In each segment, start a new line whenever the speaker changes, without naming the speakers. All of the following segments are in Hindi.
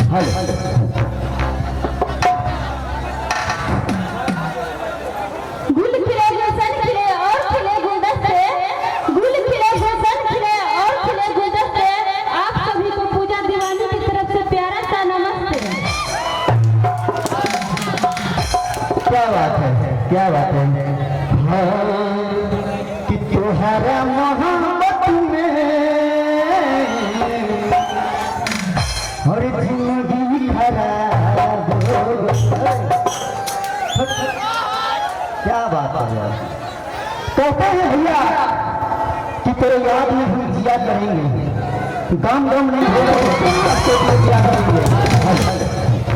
गुल खिले गुलशन खिले और खिले गुलदस्ते, गुल खिले गुलशन खिले और खिले गुलदस्ते। आप सभी को पूजा दीवानी की तरफ से प्यारा सा नमस्ते।
क्या बात है, क्या बात है। हाँ, कि तुम्हारा मोहब्बत में और जिंदगी खराब हो गई। क्या बात है यार। कहते हैं भैया कि तेरे याद में हम जिया करेंगे, गम गम नहीं होगा तो जिया करेंगे।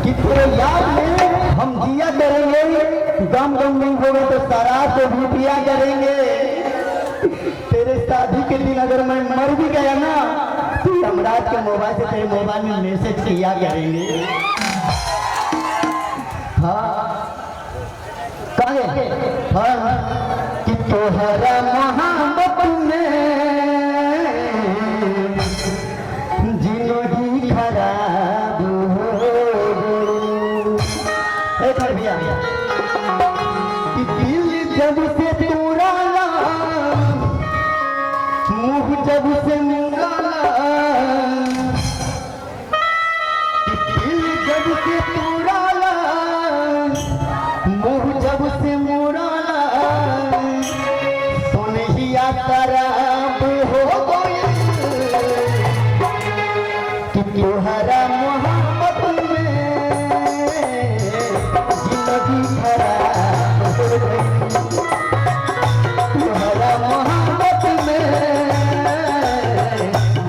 कि तेरे याद में हम जिया करेंगे, गम गम नहीं होगा तो सारा को भी पिया करेंगे। तेरे शादी के दिन अगर मैं मर भी गया ना तो यमराज के मोबाइल से तेरे मोबाइल में मैसेज किया करेंगे। हाँ कहे हाँ कि तोहरा मोहब्बत में जिंदगी खराब हो गई। भैया कि दिल जब से तोड़ाला, मुँह जब से मुड़ाला, कि दिल जब से तोड़ाला, मुँह जब से मुड़ाला, सोनहिया खराब हो गई। कि तोहरा मोहब्बत में जिंदगी खराब हो गई। तुम्हारा मोहब्बत में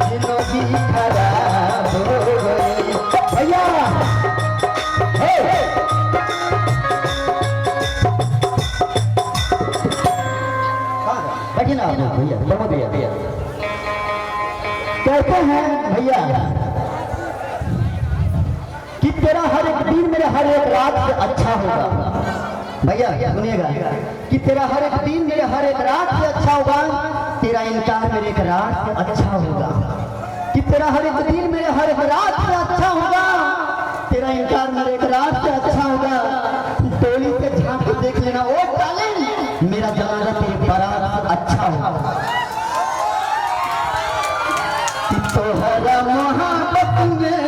जिंदगी खराब हो गई। भैया बैठिए ना आप लोग। भैया बहुत भैया कहते हैं भैया कि तेरा हर एक दिन मेरे हर एक रात से अच्छा होगा। भैया सुनिएगा कि तेरा हर एक दिन मेरे हर एक रात से अच्छा होगा, तेरा इनकार मेरे एक रात से अच्छा होगा। कि तेरा हर एक दिन मेरे हर एक रात से अच्छा होगा, तेरा इनकार मेरे एक रात से अच्छा होगा। डोली से झांक के देख लेना ओ डार्लिंग, मेरा जनाजा तेरे बारात से अच्छा होगा। कि तोहरा मोहब्बत में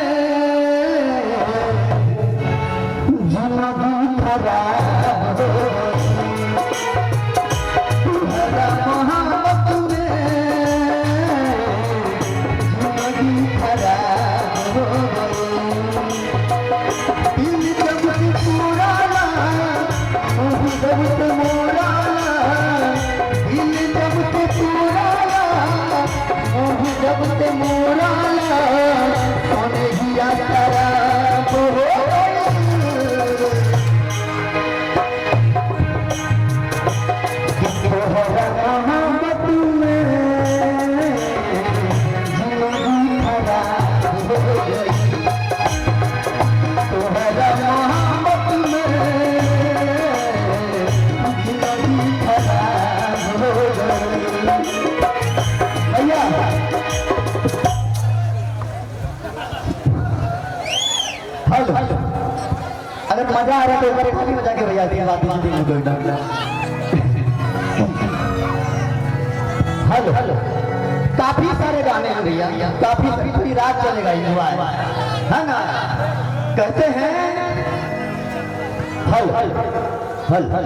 जिंदगी खराब हो गई। तुम्हारा मोहब्बत में जिंदगी खराब हो गई। दिल जब से तोड़ाला, मुँह जब से मोड़ाला, दिल जब से तोड़ाला, मुँह जब से मोड़ाला, सोनहिया खराब हो गई। अगर मजा आ रहा तो एक बार खाली मजा के भैया दिया बात हेलो हेलो। काफी सारे गाने हैं भैया, काफी पूरी रात चलेगा एंजॉय है ना। कहते हैं हल हल हल